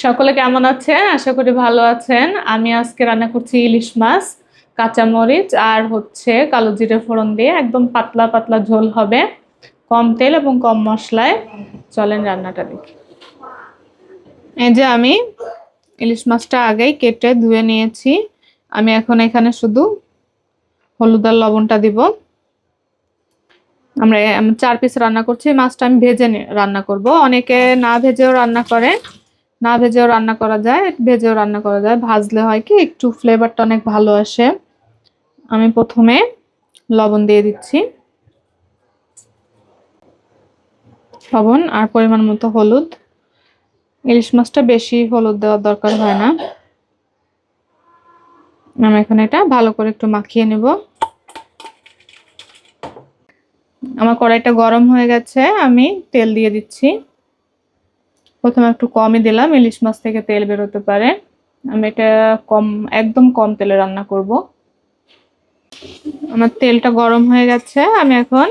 সকলে কেমন আছেন? আশা করি ভালো আছেন। আমি আজকে রান্না করছি ইলিশ মাছ, কাঁচামরিচ আর কালো জিরে ফোড়ন দিয়ে একদম পাতলা পাতলা ঝোল হবে, কম তেল এবং কম মশলায়। চলেন রান্নাটা দেখি। এই যে আমি ইলিশ মাছটা আগেই কেটে ধুয়ে নিয়েছি। আমি এখন এখানে শুধু হলুদ আর লবণটা দিব। আমি 4 পিস রান্না করছি। মাছটা আমি ভেজে রান্না করব। অনেকে না ভেজেও রান্না করে, না ভেজেও রান্না করা যায়, ভেজেও রান্না করা যায়। ভাজলে হয় কি একটু ফ্লেভারটা অনেক ভালো আসে। আমি প্রথমে লবণ দিয়ে দিচ্ছি, লবণ আর পরিমাণ মতো হলুদ। ইলিশ মাছটা বেশি হলুদ দেওয়ার দরকার হয় না। আমি এখন এটা ভালো করে একটু মাখিয়ে নেব। আমার কড়াইটা গরম হয়ে গেছে, আমি তেল দিয়ে দিচ্ছি। প্রথমে একটু কমই দিলাম, ইলিশ মাছ থেকে তেল বেরোতে পারে। আমি এটা একদম কম তেলে রান্না করব। আমার তেলটা গরম হয়ে গেছে, আমি এখন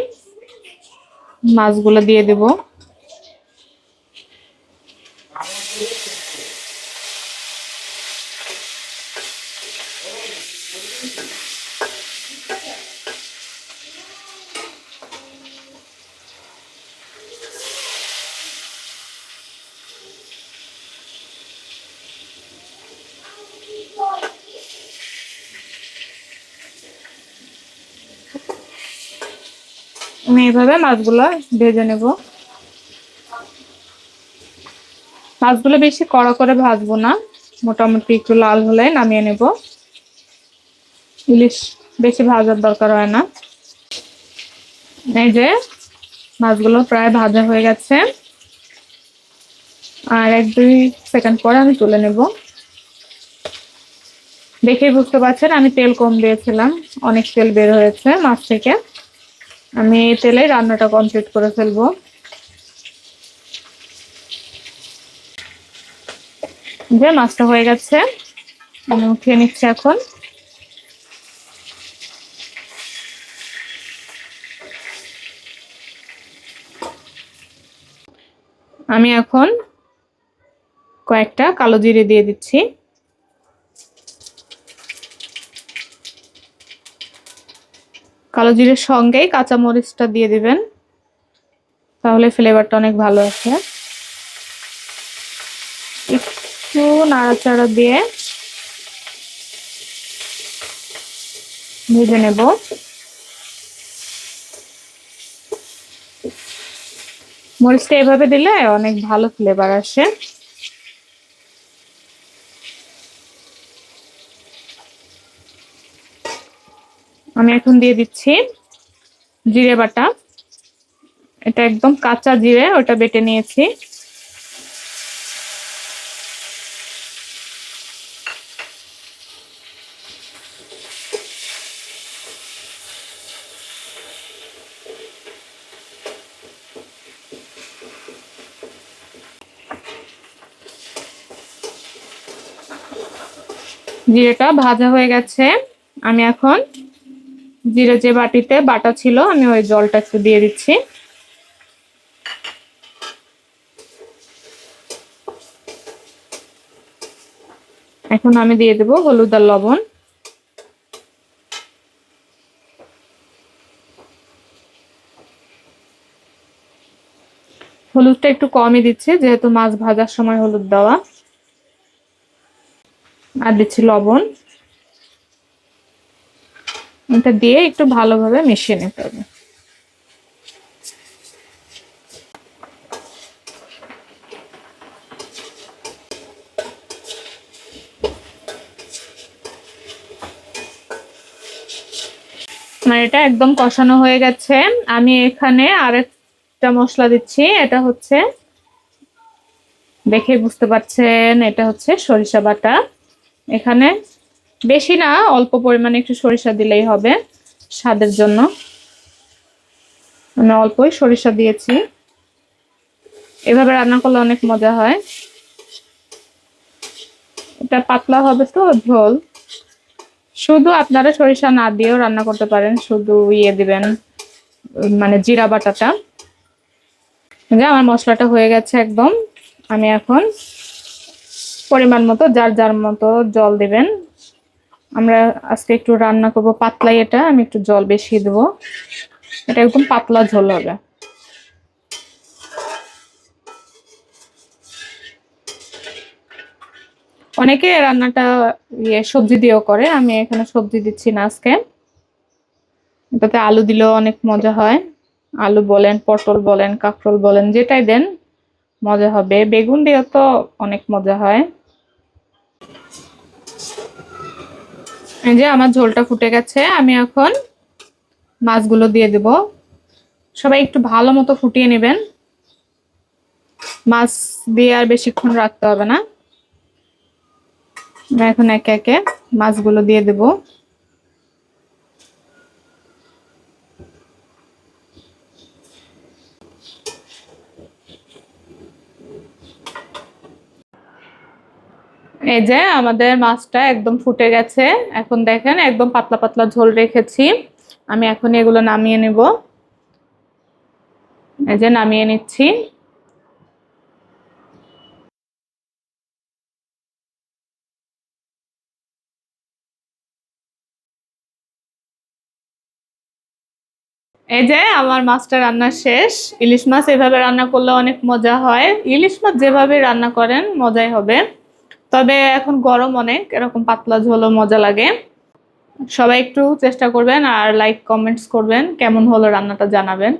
মাছগুলো দিয়ে দেব। আমি এইভাবে মাছগুলো ভেজে নেব। মাছগুলো বেশি কড়া করে ভাজবো না, মোটামুটি একটু লাল হলে নামিয়ে নেব। ইলিশ বেশি ভাজার দরকার হয় না। এই যে মাছগুলো প্রায় ভাজা হয়ে গেছে, আর 1-2 সেকেন্ড পরে আমি তুলে নেব। দেখেই বুঝতে পারছেন আমি তেল কম দিয়েছিলাম, অনেক তেল বের হয়েছে মাছ থেকে। আমি এই তেলে রান্নাটা কমপ্লিট করে ফেলবো। যে মাছটা হয়ে গেছে, আমি উঠিয়ে নিচ্ছি এখন। আমি এখন কয়েকটা কালো জিরে দিয়ে দিচ্ছি। কালো জিরের সঙ্গেই কাঁচা মরিচটা দিয়ে দিবেন, তাহলে ফ্লেভারটা অনেক ভালো আসে। একটু নাড়াচাড়া দিয়ে ভেজে নেব। মরিচটা এভাবে দিলে অনেক ভালো ফ্লেভার আসে। আমি এখন দিয়ে দিচ্ছি জিরে বাটা। এটা একদম কাঁচা জিরে, ওটা বেটে নিয়েছি। জিরেটা ভাজা হয়ে গেছে। আমি এখন জিরে যে বাটিতে বাটা ছিল, আমি ওই জলটা একটু দিয়ে দিচ্ছি। এখন আমি দিয়ে দেব হলুদ আর লবণ। হলুদটা একটু কমই দিচ্ছি, যেহেতু মাছ ভাজার সময় হলুদ দেওয়া। আর দিচ্ছি লবণ। এটা দিয়ে একটু ভালোভাবে মিশিয়ে নিতে হবে। আমার এটা একদম কষানো হয়ে গেছে। আমি এখানে আরেকটা মশলা দিচ্ছি। এটা দেখে বুঝতে পারছেন, এটা সরিষা বাটা। এখানে বেশি না, অল্প পরিমাণে একটু সরিষা দিলেই হবে স্বাদের জন্য। আমি অল্পই সরিষা দিয়েছি। এভাবে রান্না করলে অনেক মজা হয়। এটা পাতলা হবে তো ঝোল। শুধু আপনারা সরিষা না দিয়েও রান্না করতে পারেন, শুধু দিবেন মানে জিরা বাটাটা। যে আমার মশলাটা হয়ে গেছে একদম। আমি এখন পরিমাণ মতো যার যার মতো জল দিবেন। আমরা আজকে একটু রান্না করব পাতলাই, এটা আমি একটু জল বেশি দেবো, এটা একদম পাতলা ঝোল হবে। অনেকে রান্নাটা সবজি দিয়েও করে, আমি এখানে সবজি দিচ্ছি না আজকে। এটাতে আলু দিলেও অনেক মজা হয়, আলু বলেন, পটল বলেন, কাঁকরোল বলেন, যেটাই দেন মজা হবে। বেগুন দিয়েও তো অনেক মজা হয়। এই যে আমার ঝোলটা ফুটে গেছে, আমি এখন মাছগুলো দিয়ে দেব। সবাই একটু ভালো মতো ফুটিয়ে নেবেন, মাছ দিয়ে আর বেশিক্ষণ রাখতে হবে না। আমি এখন একে একে মাছগুলো দিয়ে দেব। এই যে আমাদের মাছটা একদম ফুটে গেছে, এখন দেখেন একদম পাতলা পাতলা ঝোল রেখেছি। আমি এখন এগুলো নামিয়ে নেব। এই যে নামিয়ে নিচ্ছি। এই যে আমার মাছটা রান্না শেষ। ইলিশ মাছ এভাবে রান্না করলে অনেক মজা হয়, ইলিশ মাছ যেভাবে রান্না করেন মজাই হবে। তবে এখন গরম অনেক, এরকম পাতলা ঝোলও মজা লাগে। সবাই একটু চেষ্টা করবেন আর লাইক কমেন্টস করবেন, কেমন হলো রান্নাটা জানাবেন।